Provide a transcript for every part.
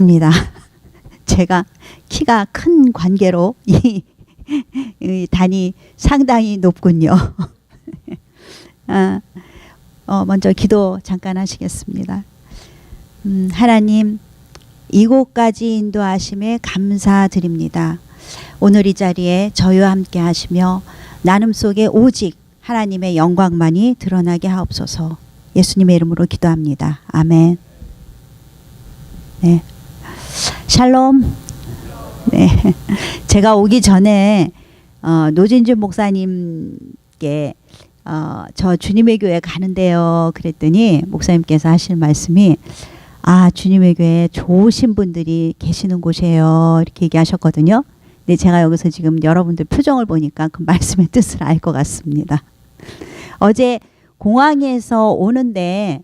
입니다. 제가 키가 큰 관계로 이 단이 상당히 높군요. 먼저 기도 잠깐 하시겠습니다. 하나님, 이곳까지 인도하심에 감사드립니다. 오늘 이 자리에 저희와 함께 하시며 나눔 속에 오직 하나님의 영광만이 드러나게 하옵소서. 예수님의 이름으로 기도합니다. 아멘. 네. 샬롬. 네. 제가 오기 전에 노진준 목사님께 저 주님의 교회 가는데요 그랬더니 목사님께서 하실 말씀이 주님의 교회 좋으신 분들이 계시는 곳이에요 이렇게 얘기하셨거든요. 근데 제가 여기서 지금 여러분들 표정을 보니까 그 말씀의 뜻을 알 것 같습니다. 어제 공항에서 오는데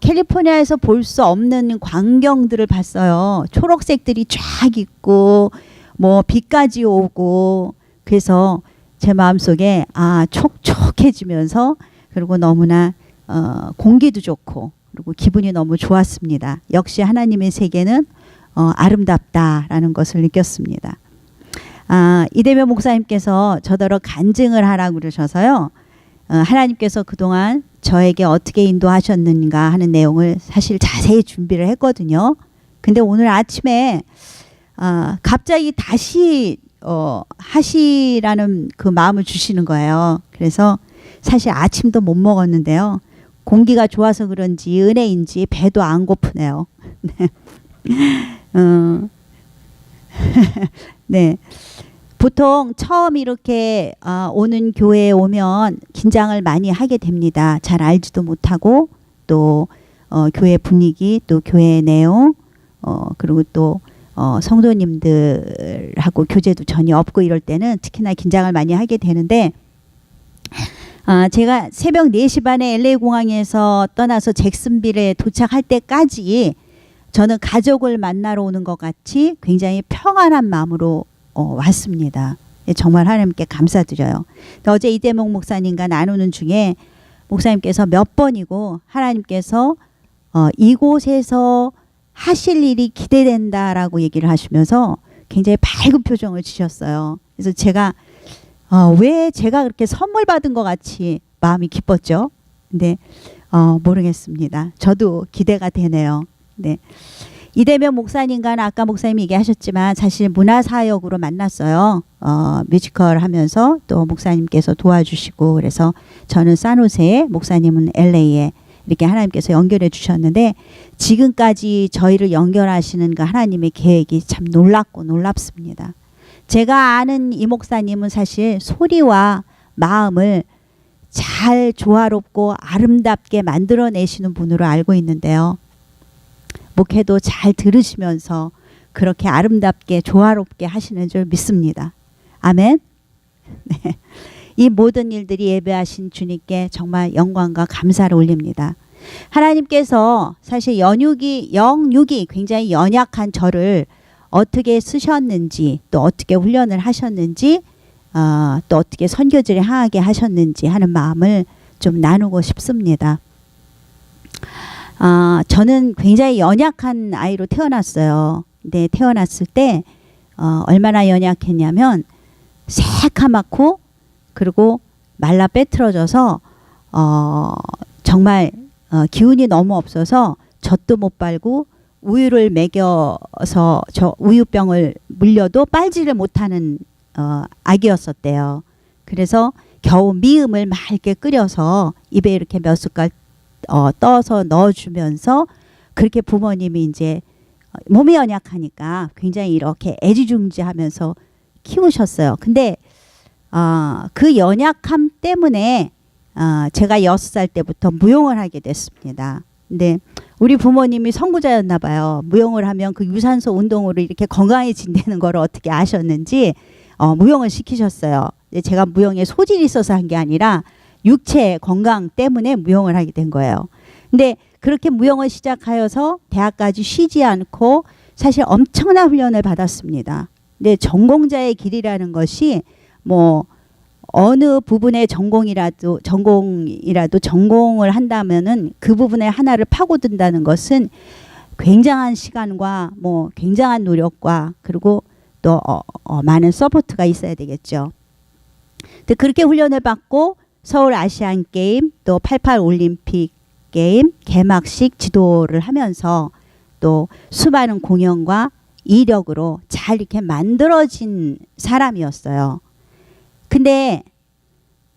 캘리포니아에서 볼 수 없는 광경들을 봤어요. 초록색들이 쫙 있고 뭐 비까지 오고 그래서 제 마음속에 촉촉해지면서 그리고 너무나 공기도 좋고 그리고 기분이 너무 좋았습니다. 역시 하나님의 세계는 아름답다라는 것을 느꼈습니다. 이대면 목사님께서 저더러 간증을 하라고 그러셔서요. 하나님께서 그동안 저에게 어떻게 인도하셨는가 하는 내용을 사실 자세히 준비를 했거든요. 근데 오늘 아침에 갑자기 다시 하시라는 그 마음을 주시는 거예요. 그래서 사실 아침도 못 먹었는데요. 공기가 좋아서 그런지 은혜인지 배도 안 고프네요. 네. 보통 처음 이렇게 오는 교회에 오면 긴장을 많이 하게 됩니다. 잘 알지도 못하고 또 교회 분위기 또 교회 내용 그리고 또 성도님들하고 교제도 전혀 없고 이럴 때는 특히나 긴장을 많이 하게 되는데 제가 새벽 4시 반에 LA 공항에서 떠나서 잭슨빌에 도착할 때까지 저는 가족을 만나러 오는 것 같이 굉장히 평안한 마음으로 왔습니다. 정말 하나님께 감사드려요. 어제 이대목 목사님과 나누는 중에 목사님께서 몇 번이고 하나님께서 이곳에서 하실 일이 기대된다라고 얘기를 하시면서 굉장히 밝은 표정을 지셨어요. 그래서 제가 왜 제가 그렇게 선물 받은 것 같이 마음이 기뻤죠. 근데 모르겠습니다. 저도 기대가 되네요. 네. 이대면 목사님과는 아까 목사님이 얘기하셨지만 사실 문화사역으로 만났어요. 뮤지컬 하면서 또 목사님께서 도와주시고 그래서 저는 산호세에 목사님은 LA에 이렇게 하나님께서 연결해 주셨는데 지금까지 저희를 연결하시는 그 하나님의 계획이 참 놀랍고 놀랍습니다. 제가 아는 이 목사님은 사실 소리와 마음을 잘 조화롭고 아름답게 만들어내시는 분으로 알고 있는데요. 목회도 잘 들으시면서 그렇게 아름답게 조화롭게 하시는 줄 믿습니다. 아멘. 네. 이 모든 일들이 예배하신 주님께 정말 영광과 감사를 올립니다. 하나님께서 사실 영육이 굉장히 연약한 저를 어떻게 쓰셨는지 또 어떻게 훈련을 하셨는지 또 어떻게 선교지를 향하게 하셨는지 하는 마음을 좀 나누고 싶습니다. 저는 굉장히 연약한 아이로 태어났어요. 근데 태어났을 때 얼마나 연약했냐면 새카맣고 그리고 말라 빼트러져서 정말 기운이 너무 없어서 젖도 못 빨고 우유를 먹여서 저 우유병을 물려도 빨지를 못하는 아기였었대요. 그래서 겨우 미음을 맑게 끓여서 입에 이렇게 몇 숟갈 떠서 넣어주면서 그렇게 부모님이 이제 몸이 연약하니까 굉장히 이렇게 애지중지하면서 키우셨어요. 근데 그 연약함 때문에 제가 6살 때부터 무용을 하게 됐습니다. 근데 우리 부모님이 선구자였나 봐요. 무용을 하면 그 유산소 운동으로 이렇게 건강해진다는 걸 어떻게 아셨는지 무용을 시키셨어요. 제가 무용에 소질이 있어서 한 게 아니라 육체 건강 때문에 무용을 하게 된 거예요. 근데 그렇게 무용을 시작하여서 대학까지 쉬지 않고 사실 엄청난 훈련을 받았습니다. 근데 전공자의 길이라는 것이 뭐 어느 부분의 전공이라도 전공을 한다면은 그 부분에 하나를 파고든다는 것은 굉장한 시간과 뭐 굉장한 노력과 그리고 또 많은 서포트가 있어야 되겠죠. 근데 그렇게 훈련을 받고 서울 아시안 게임 또 88 올림픽 게임 개막식 지도를 하면서 또 수많은 공연과 이력으로 잘 이렇게 만들어진 사람이었어요. 근데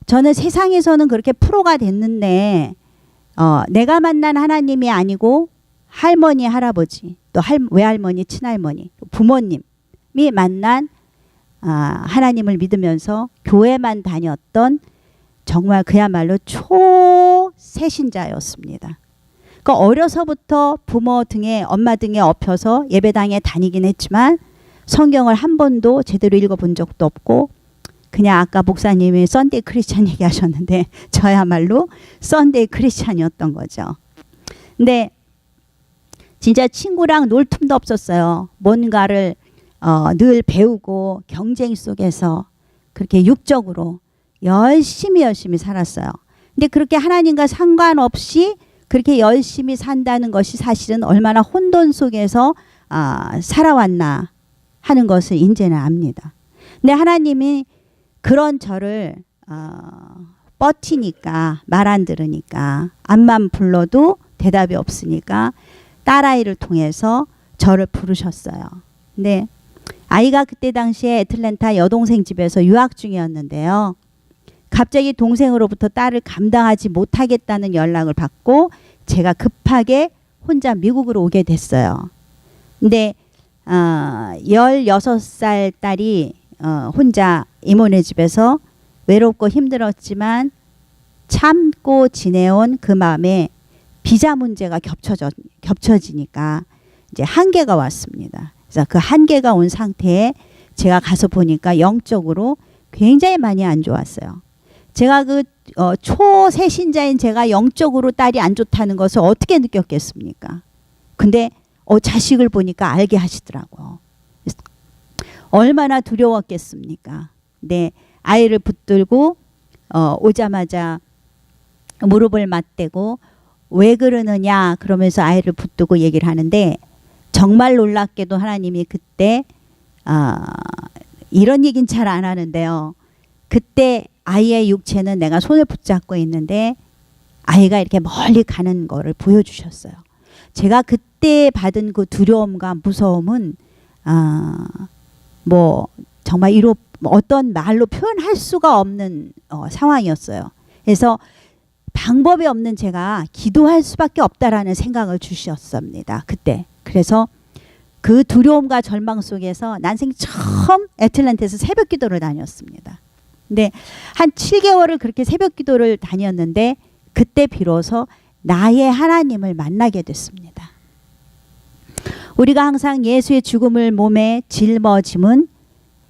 저는 세상에서는 그렇게 프로가 됐는데 내가 만난 하나님이 아니고 할머니, 할아버지, 또 외할머니, 친할머니, 부모님이 만난 하나님을 믿으면서 교회만 다녔던 정말 그야말로 초세신자였습니다. 그러니까 어려서부터 부모 등에 엄마 등에 업혀서 예배당에 다니긴 했지만 성경을 한 번도 제대로 읽어본 적도 없고 그냥 아까 목사님이 썬데이 크리스찬 얘기하셨는데 저야말로 썬데이 크리스찬이었던 거죠. 근데 진짜 친구랑 놀 틈도 없었어요. 뭔가를 늘 배우고 경쟁 속에서 그렇게 육적으로 열심히 살았어요. 근데 그렇게 하나님과 상관없이 그렇게 열심히 산다는 것이 사실은 얼마나 혼돈 속에서 살아왔나 하는 것을 이제는 압니다. 근데 하나님이 그런 저를 버티니까 말 안 들으니까 앞만 불러도 대답이 없으니까 딸아이를 통해서 저를 부르셨어요. 근데 아이가 그때 당시에 애틀랜타 여동생 집에서 유학 중이었는데요. 갑자기 동생으로부터 딸을 감당하지 못하겠다는 연락을 받고 제가 급하게 혼자 미국으로 오게 됐어요. 근데 16살 딸이 혼자 이모네 집에서 외롭고 힘들었지만 참고 지내온 그 마음에 비자 문제가 겹쳐지니까 이제 한계가 왔습니다. 그래서 그 한계가 온 상태에 제가 가서 보니까 영적으로 굉장히 많이 안 좋았어요. 제가 그 초세신자인 제가 영적으로 딸이 안 좋다는 것을 어떻게 느꼈겠습니까? 근데 자식을 보니까 알게 하시더라고요. 얼마나 두려웠겠습니까? 네, 아이를 붙들고 오자마자 무릎을 맞대고 왜 그러느냐 그러면서 아이를 붙들고 얘기를 하는데 정말 놀랍게도 하나님이 그때 이런 얘기는 잘 안 하는데요. 그때 아이의 육체는 내가 손을 붙잡고 있는데 아이가 이렇게 멀리 가는 거를 보여주셨어요. 제가 그때 받은 그 두려움과 무서움은 뭐 정말 어떤 말로 표현할 수가 없는 상황이었어요. 그래서 방법이 없는 제가 기도할 수밖에 없다라는 생각을 주셨습니다. 그때. 그래서 그 두려움과 절망 속에서 난생 처음 애틀랜타에서 새벽 기도를 다녔습니다. 근데 한 7개월을 그렇게 새벽 기도를 다녔는데 그때 비로소 나의 하나님을 만나게 됐습니다. 우리가 항상 예수의 죽음을 몸에 짊어짐은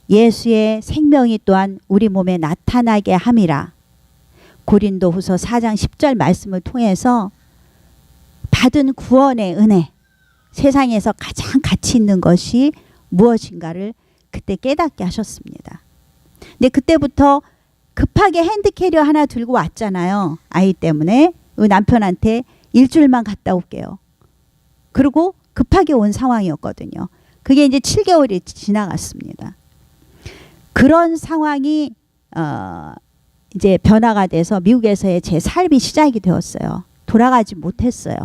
예수의 생명이 또한 우리 몸에 나타나게 함이라. 고린도후서 4장 10절 말씀을 통해서 받은 구원의 은혜, 세상에서 가장 가치 있는 것이 무엇인가를 그때 깨닫게 하셨습니다. 근데 그때부터 급하게 핸드캐리어 하나 들고 왔잖아요. 아이 때문에 남편한테 일주일만 갔다 올게요. 그리고 급하게 온 상황이었거든요. 그게 이제 7개월이 지나갔습니다. 그런 상황이 이제 변화가 돼서 미국에서의 제 삶이 시작이 되었어요. 돌아가지 못했어요.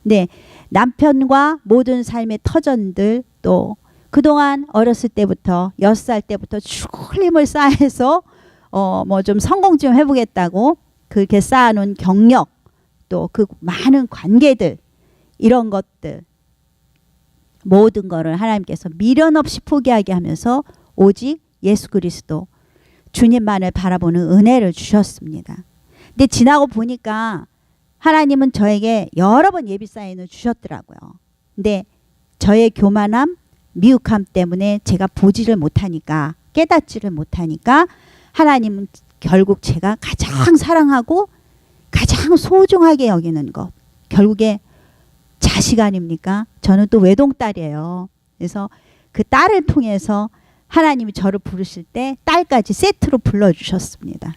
근데 남편과 모든 삶의 터전들 또 그동안 어렸을 때부터 6살 때부터 죽을 힘을 쌓아서 뭐 좀 성공 좀 해보겠다고 그렇게 쌓아놓은 경력 또 그 많은 관계들 이런 것들 모든 거를 하나님께서 미련 없이 포기하게 하면서 오직 예수 그리스도 주님만을 바라보는 은혜를 주셨습니다. 근데 지나고 보니까 하나님은 저에게 여러 번 예비 사인을 주셨더라고요. 근데 저의 교만함, 미혹함 때문에 제가 보지를 못하니까 깨닫지를 못하니까 하나님은 결국 제가 가장 사랑하고 가장 소중하게 여기는 것 결국에 자식 아닙니까? 저는 또 외동딸이에요. 그래서 그 딸을 통해서 하나님이 저를 부르실 때 딸까지 세트로 불러주셨습니다.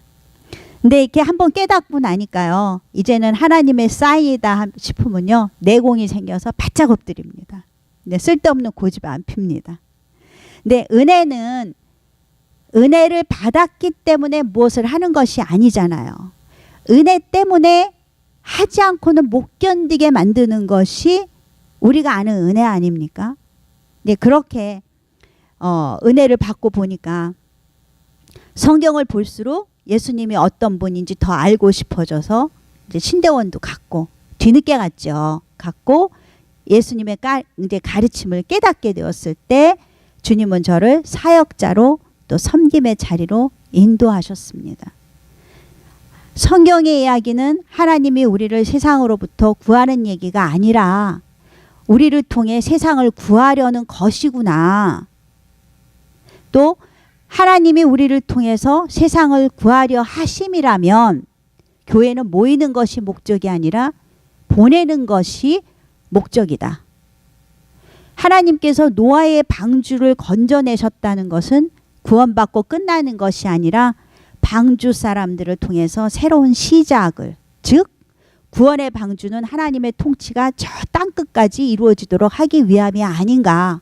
근데 이렇게 한번 깨닫고 나니까요, 이제는 하나님의 사인이다 싶으면요, 내공이 생겨서 바짝 엎드립니다. 근데 쓸데없는 고집 안 핍니다. 근데 은혜를 받았기 때문에 무엇을 하는 것이 아니잖아요. 은혜 때문에 하지 않고는 못 견디게 만드는 것이 우리가 아는 은혜 아닙니까? 네, 그렇게 은혜를 받고 보니까 성경을 볼수록 예수님이 어떤 분인지 더 알고 싶어져서 이제 신대원도 갔고, 뒤늦게 갔죠. 갔고 예수님의 이제 가르침을 깨닫게 되었을 때 주님은 저를 사역자로 또 섬김의 자리로 인도하셨습니다. 성경의 이야기는 하나님이 우리를 세상으로부터 구하는 얘기가 아니라 우리를 통해 세상을 구하려는 것이구나. 또 하나님이 우리를 통해서 세상을 구하려 하심이라면 교회는 모이는 것이 목적이 아니라 보내는 것이 목적이다. 하나님께서 노아의 방주를 건져내셨다는 것은 구원받고 끝나는 것이 아니라 방주 사람들을 통해서 새로운 시작을, 즉 구원의 방주는 하나님의 통치가 저 땅끝까지 이루어지도록 하기 위함이 아닌가.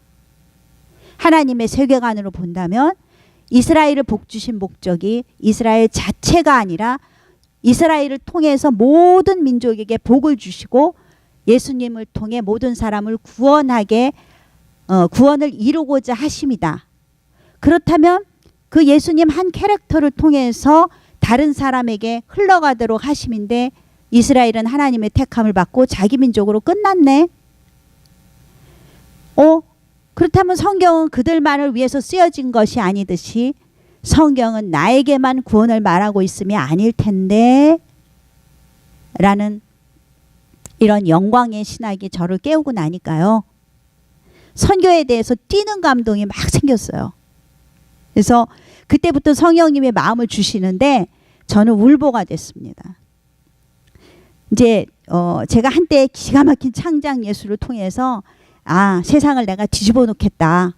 하나님의 세계관으로 본다면 이스라엘을 복주신 목적이 이스라엘 자체가 아니라 이스라엘을 통해서 모든 민족에게 복을 주시고 예수님을 통해 모든 사람을 구원을 이루고자 하심이다. 그렇다면 그 예수님 한 캐릭터를 통해서 다른 사람에게 흘러가도록 하심인데 이스라엘은 하나님의 택함을 받고 자기 민족으로 끝났네. 그렇다면 성경은 그들만을 위해서 쓰여진 것이 아니듯이 성경은 나에게만 구원을 말하고 있음이 아닐 텐데 라는 이런 영광의 신학이 저를 깨우고 나니까요, 선교에 대해서 뛰는 감동이 막 생겼어요. 그래서 그때부터 성령님의 마음을 주시는데 저는 울보가 됐습니다. 이제 제가 한때 기가 막힌 창작 예술을 통해서 세상을 내가 뒤집어 놓겠다,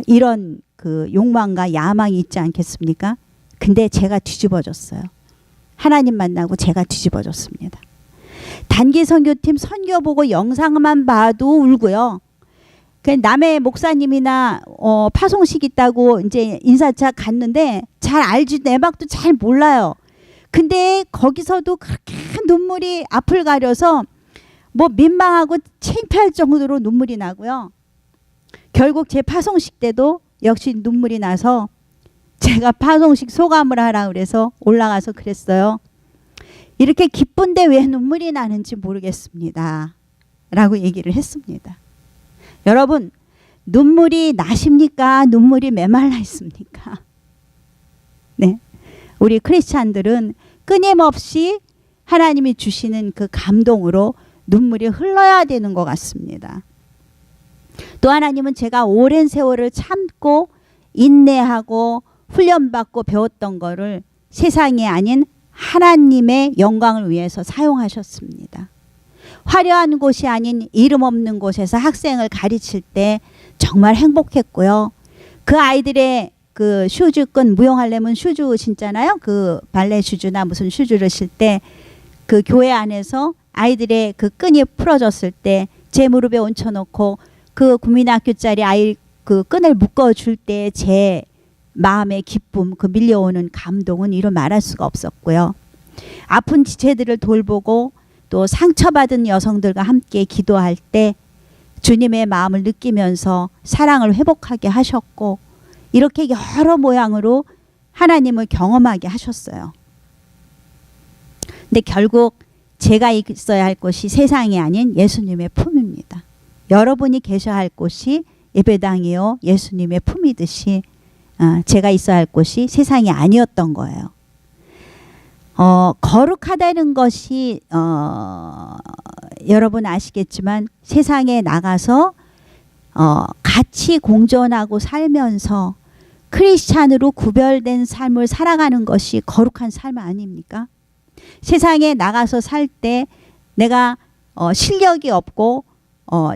이런 그 욕망과 야망이 있지 않겠습니까? 근데 제가 뒤집어졌어요. 하나님 만나고 제가 뒤집어졌습니다. 단기 선교팀 선교 보고 영상만 봐도 울고요. 그 남의 목사님이나 파송식 있다고 이제 인사차 갔는데 잘 알지, 내막도 잘 몰라요. 근데 거기서도 그렇게 눈물이 앞을 가려서 뭐 민망하고 창피할 정도로 눈물이 나고요. 결국 제 파송식 때도 역시 눈물이 나서 제가 파송식 소감을 하라 그래서 올라가서 그랬어요. 이렇게 기쁜데 왜 눈물이 나는지 모르겠습니다 라고 얘기를 했습니다. 여러분, 눈물이 나십니까? 눈물이 메말라 있습니까? 네, 우리 크리스찬들은 끊임없이 하나님이 주시는 그 감동으로 눈물이 흘러야 되는 것 같습니다. 또 하나님은 제가 오랜 세월을 참고 인내하고 훈련받고 배웠던 거를 세상이 아닌 하나님의 영광을 위해서 사용하셨습니다. 화려한 곳이 아닌 이름 없는 곳에서 학생을 가르칠 때 정말 행복했고요. 그 아이들의 그 슈즈끈 무용하려면 슈즈 신잖아요. 그 발레 슈즈나 무슨 슈즈를 실 때 그 교회 안에서 아이들의 그 끈이 풀어졌을 때 제 무릎에 얹혀놓고 그 국민학교짜리 아이 그 끈을 묶어줄 때 제 마음의 기쁨, 그 밀려오는 감동은 이루 말할 수가 없었고요. 아픈 지체들을 돌보고 또 상처받은 여성들과 함께 기도할 때 주님의 마음을 느끼면서 사랑을 회복하게 하셨고, 이렇게 여러 모양으로 하나님을 경험하게 하셨어요. 근데 결국 제가 있어야 할 곳이 세상이 아닌 예수님의 품입니다. 여러분이 계셔야 할 곳이 예배당이요 예수님의 품이듯이 제가 있어야 할 곳이 세상이 아니었던 거예요. 거룩하다는 것이 여러분 아시겠지만 세상에 나가서 같이 공존하고 살면서 크리스찬으로 구별된 삶을 살아가는 것이 거룩한 삶 아닙니까? 세상에 나가서 살 때 내가 실력이 없고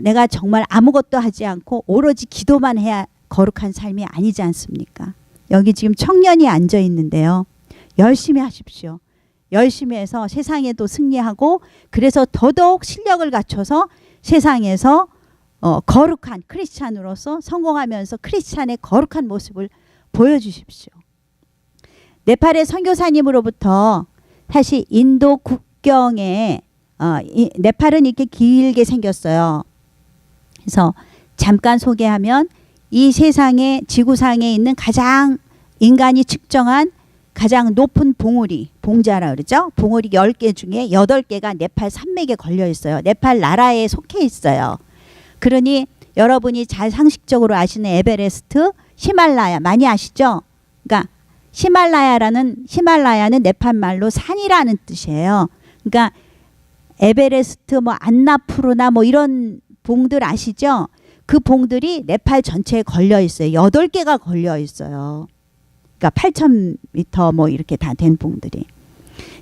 내가 정말 아무것도 하지 않고 오로지 기도만 해야 거룩한 삶이 아니지 않습니까? 여기 지금 청년이 앉아 있는데요. 열심히 하십시오. 열심히 해서 세상에도 승리하고 그래서 더더욱 실력을 갖춰서 세상에서 거룩한 크리스찬으로서 성공하면서 크리스찬의 거룩한 모습을 보여주십시오. 네팔의 선교사님으로부터 사실 인도 국경에 네팔은 이렇게 길게 생겼어요. 그래서 잠깐 소개하면 이 세상에 지구상에 있는 가장 인간이 측정한 가장 높은 봉우리, 봉자라 그러죠. 봉우리 10개 중에 8개가 네팔 산맥에 걸려 있어요. 네팔 나라에 속해 있어요. 그러니 여러분이 잘 상식적으로 아시는 에베레스트, 히말라야 많이 아시죠? 그러니까 히말라야는 네팔 말로 산이라는 뜻이에요. 그러니까 에베레스트, 뭐 안나푸르나 뭐 이런 봉들 아시죠? 그 봉들이 네팔 전체에 걸려 있어요. 8개가 걸려 있어요. 그러니까 8,000m 뭐 이렇게 다 된 봉들이.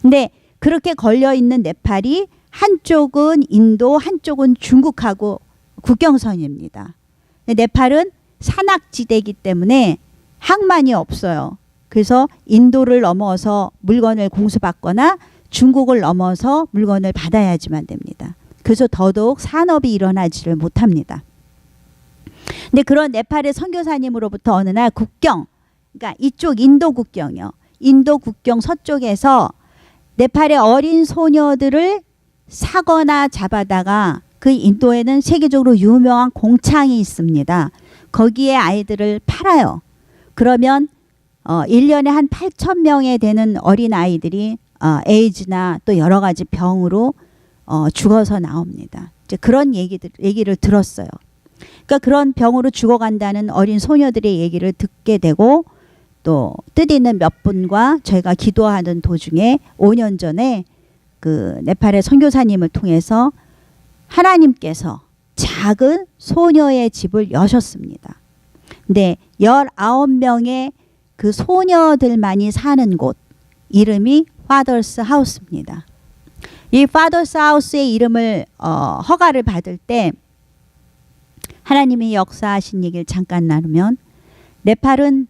근데 그렇게 걸려 있는 네팔이 한쪽은 인도, 한쪽은 중국하고 국경선입니다. 근데 네팔은 산악지대이기 때문에 항만이 없어요. 그래서 인도를 넘어서 물건을 공수받거나 중국을 넘어서 물건을 받아야지만 됩니다. 그래서 더더욱 산업이 일어나지를 못합니다. 근데 그런 네팔의 선교사님으로부터 어느 날 국경, 그러니까 이쪽 인도 국경이요. 인도 국경 서쪽에서 네팔의 어린 소녀들을 사거나 잡아다가 그 인도에는 세계적으로 유명한 공창이 있습니다. 거기에 아이들을 팔아요. 그러면 1년에 한 8,000명에 되는 어린 아이들이 에이즈나 또 여러 가지 병으로 죽어서 나옵니다. 이제 그런 얘기를 들었어요. 그러니까 그런 병으로 죽어간다는 어린 소녀들의 얘기를 듣게 되고 또 뜻있는 몇 분과 저희가 기도하는 도중에 5년 전에 그 네팔의 선교사님을 통해서 하나님께서 작은 소녀의 집을 여셨습니다. 근데 19명의 그 소녀들만이 사는 곳 이름이 파더스 하우스입니다. 이 파더스 하우스의 이름을 허가를 받을 때 하나님이 역사하신 얘기를 잠깐 나누면 네팔은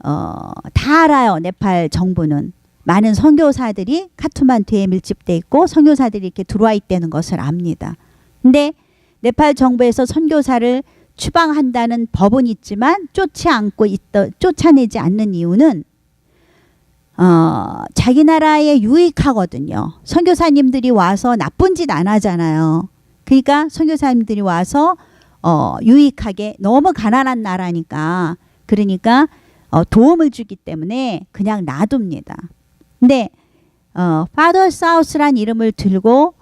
다 알아요. 네팔 정부는 많은 선교사들이 카트만두에 밀집돼 있고 선교사들이 이렇게 들어와 있다는 것을 압니다. 근데 네팔 정부에서 선교사를 추방한다는 법은 있지만 쫓아내지 않는 이유는 자기 나라에 유익하거든요. 선교사님들이 와서 나쁜 짓 안 하잖아요. 그러니까 선교사님들이 와서 유익하게, 너무 가난한 나라니까 그러니까 도움을 주기 때문에 그냥 놔둡니다. 근데 파더스 하우스란 이름을 들고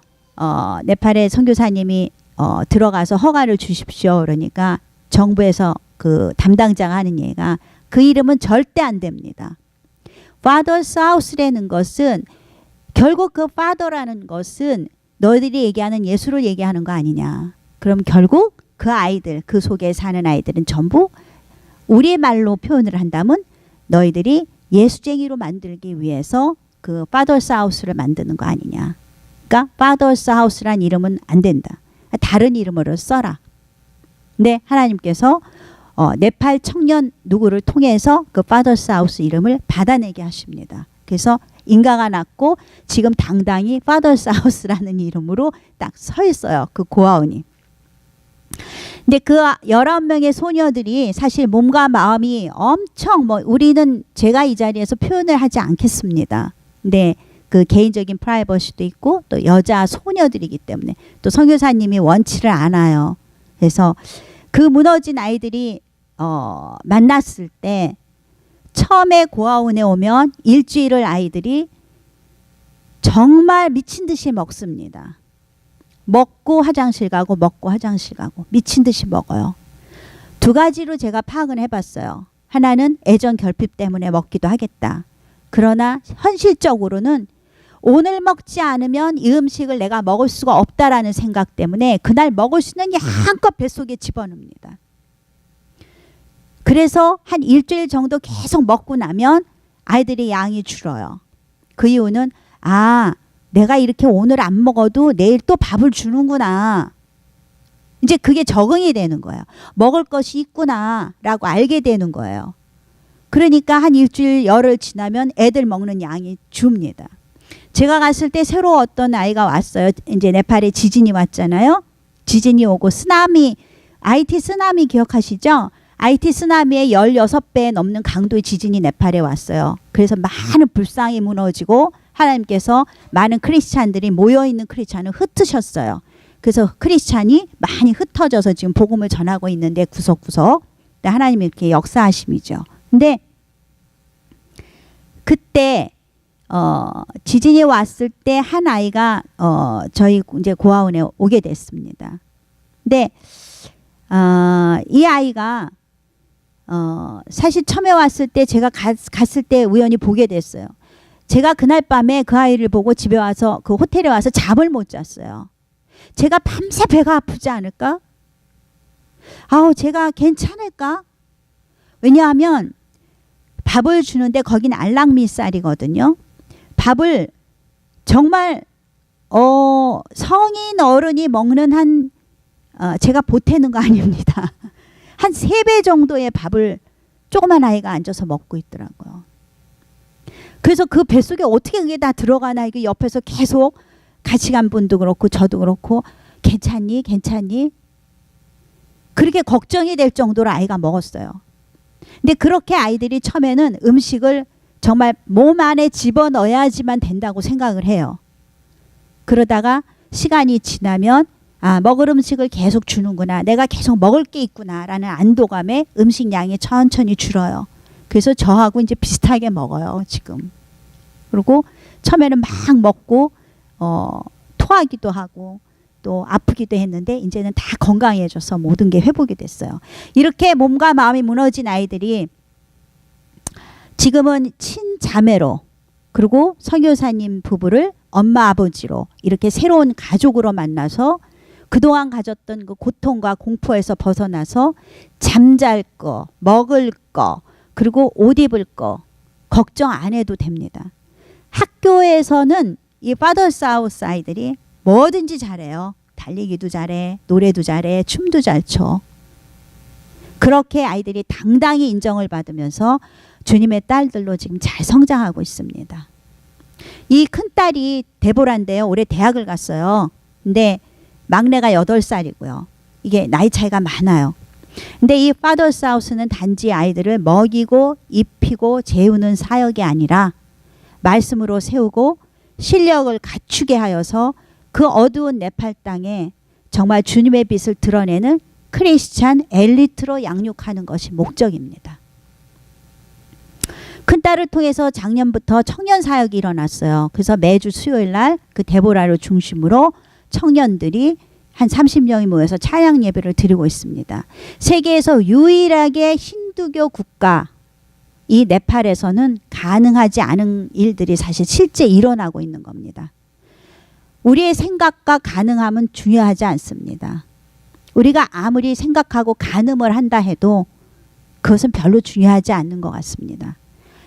네팔의 선교사님이 들어가서 허가를 주십시오. 그러니까 정부에서 그 담당자가 하는 얘기가 그 이름은 절대 안 됩니다. 파더스 하우스라는 것은 결국 그 파더라는 것은 너희들이 얘기하는 예수를 얘기하는 거 아니냐. 그럼 결국 그 아이들, 그 속에 사는 아이들은 전부 우리말로 표현을 한다면 너희들이 예수쟁이로 만들기 위해서 그 파더스 하우스를 만드는 거 아니냐. 그러니까 파더스 하우스란 이름은 안 된다. 다른 이름으로 써라. 근데 하나님께서 네팔 청년 누구를 통해서 그 파더스 하우스 이름을 받아내게 하십니다. 그래서 인가가 났고 지금 당당히 파더스 하우스라는 이름으로 딱 서 있어요. 그 고아원이. 근데 그 19명의 소녀들이 사실 몸과 마음이 엄청 우리는 제가 이 자리에서 표현을 하지 않겠습니다. 근데 그 개인적인 프라이버시도 있고 또 여자 소녀들이기 때문에 또 선교사님이 원치를 않아요. 그래서 그 무너진 아이들이 만났을 때 처음에 고아원에 오면 일주일을 아이들이 정말 미친 듯이 먹습니다. 먹고 화장실 가고 먹고 화장실 가고 미친 듯이 먹어요. 두 가지로 제가 파악을 해봤어요. 하나는 애정 결핍 때문에 먹기도 하겠다. 그러나 현실적으로는 오늘 먹지 않으면 이 음식을 내가 먹을 수가 없다라는 생각 때문에 그날 먹을 수 있는 양껏 뱃속에 집어넣습니다. 그래서 한 일주일 정도 계속 먹고 나면 아이들의 양이 줄어요. 그 이유는 내가 이렇게 오늘 안 먹어도 내일 또 밥을 주는구나. 이제 그게 적응이 되는 거예요. 먹을 것이 있구나 라고 알게 되는 거예요. 그러니까 한 일주일 열흘 지나면 애들 먹는 양이 줍니다. 제가 갔을 때 새로 어떤 아이가 왔어요. 이제 네팔에 지진이 왔잖아요. 지진이 오고 쓰나미, IT 쓰나미 기억하시죠? IT 쓰나미의 16배 넘는 강도의 지진이 네팔에 왔어요. 그래서 많은 불상이 무너지고 하나님께서 많은 크리스찬들이 모여있는 크리스찬을 흩으셨어요. 그래서 크리스찬이 많이 흩어져서 지금 복음을 전하고 있는데 구석구석. 하나님이 이렇게 역사하심이죠. 근데 그때 지진이 왔을 때 한 아이가 저희 이제 고아원에 오게 됐습니다. 근데 이 아이가 사실 처음에 왔을 때 제가 갔을 때 우연히 보게 됐어요. 제가 그날 밤에 그 아이를 보고 집에 와서 그 호텔에 와서 잠을 못 잤어요. 제가 밤새 배가 아프지 않을까? 제가 괜찮을까? 왜냐하면 밥을 주는데 거긴 알랑미쌀이거든요. 밥을 정말 성인 어른이 먹는 제가 보태는 거 아닙니다. 한 3배 정도의 밥을 조그만 아이가 앉아서 먹고 있더라고요. 그래서 그 뱃속에 어떻게 그게 다 들어가나 이게 옆에서 계속 같이 간 분도 그렇고 저도 그렇고 괜찮니? 괜찮니? 그렇게 걱정이 될 정도로 아이가 먹었어요. 근데 그렇게 아이들이 처음에는 음식을 정말 몸 안에 집어넣어야지만 된다고 생각을 해요. 그러다가 시간이 지나면 먹을 음식을 계속 주는구나. 내가 계속 먹을 게 있구나 라는 안도감에 음식량이 천천히 줄어요. 그래서 저하고 이제 비슷하게 먹어요 지금. 그리고 처음에는 막 먹고 토하기도 하고 또 아프기도 했는데 이제는 다 건강해져서 모든 게 회복이 됐어요. 이렇게 몸과 마음이 무너진 아이들이 지금은 친자매로 그리고 선교사님 부부를 엄마 아버지로 이렇게 새로운 가족으로 만나서 그동안 가졌던 그 고통과 공포에서 벗어나서 잠잘 거, 먹을 거, 그리고 옷 입을 거 걱정 안 해도 됩니다. 학교에서는 이 파더스 하우스 아이들이 뭐든지 잘해요. 달리기도 잘해, 노래도 잘해, 춤도 잘 춰. 그렇게 아이들이 당당히 인정을 받으면서 주님의 딸들로 지금 잘 성장하고 있습니다. 이 큰딸이 데보라인데요. 올해 대학을 갔어요. 근데 막내가 8살이고요. 이게 나이 차이가 많아요. 근데 이 파더스 하우스는 단지 아이들을 먹이고 입히고 재우는 사역이 아니라 말씀으로 세우고 실력을 갖추게 하여서 그 어두운 네팔 땅에 정말 주님의 빛을 드러내는 크리스찬 엘리트로 양육하는 것이 목적입니다. 큰딸을 통해서 작년부터 청년 사역이 일어났어요. 그래서 매주 수요일 날 그 데보라를 중심으로 청년들이 한 30명이 모여서 찬양 예배를 드리고 있습니다. 세계에서 유일하게 힌두교 국가 이 네팔에서는 가능하지 않은 일들이 사실 실제 일어나고 있는 겁니다. 우리의 생각과 가능함은 중요하지 않습니다. 우리가 아무리 생각하고 가늠을 한다 해도 그것은 별로 중요하지 않는 것 같습니다.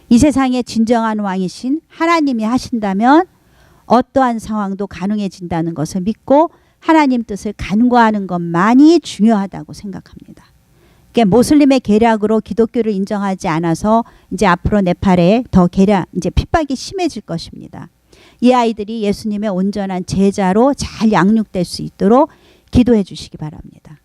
이 세상의 진정한 왕이신 하나님이 하신다면 어떠한 상황도 가능해진다는 것을 믿고 하나님 뜻을 간구하는 것만이 중요하다고 생각합니다. 그러니까 모슬림의 계략으로 기독교를 인정하지 않아서 이제 앞으로 네팔에 더 이제 핍박이 심해질 것입니다. 이 아이들이 예수님의 온전한 제자로 잘 양육될 수 있도록 기도해 주시기 바랍니다.